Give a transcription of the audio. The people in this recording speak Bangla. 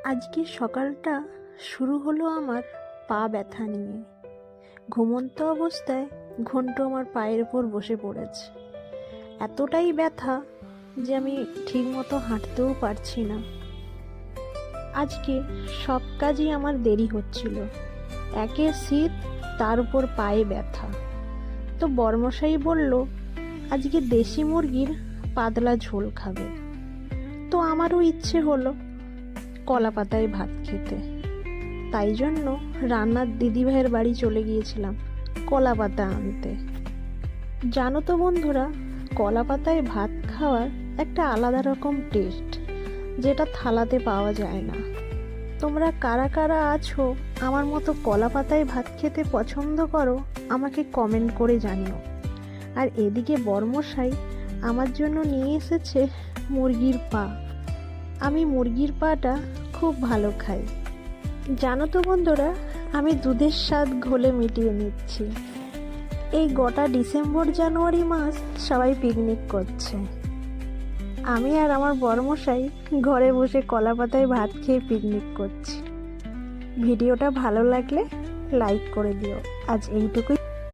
আজকে সকালটা শুরু হলো আমার পা ব্যথা নিয়ে। ঘুমন্ত অবস্থায় ঘন্টু আমার পায়ের উপর বসে পড়েছে। এতটাই ব্যথা যে আমি ঠিকমতো হাঁটতেও পারছি না। আজকে সব কাজই আমার দেরি হচ্ছিল। একে শীত, তার উপর পায়ে ব্যথা। তো বর্মশাই বলল আজকে দেশি মুরগির পাতলা ঝোল খাবে। তো আমারও ইচ্ছে হলো কলা পাতায় ভাত খেতে। তাই জন্য রান্নার দিদিভাইয়ের বাড়ি চলে গিয়েছিলাম কলা পাতা আনতে। জানো তো বন্ধুরা, কলা পাতায় ভাত খাওয়ার একটা আলাদা রকম টেস্ট, যেটা থালাতে পাওয়া যায় না। তোমরা কারা কারা আছো আমার মতো কলা পাতায় ভাত খেতে পছন্দ করো, আমাকে কমেন্ট করে জানিও। আর এদিকে বর্মশাই আমার জন্য নিয়ে এসেছে মুরগির পা। আমি মুরগির পাটা খুব ভালো খাই। জানো তো বন্ধুরা, আমি দুধের স্বাদ ঘোলে মিটিয়ে নিচ্ছি। এই গোটা ডিসেম্বর জানুয়ারি মাস সবাই পিকনিক করছে, আমি আর আমার বড়মশাই ঘরে বসে কলা পাতায় ভাত খেয়ে পিকনিক করছি। ভিডিওটা ভালো লাগলে লাইক করে দিও। আজ এইটুকুই।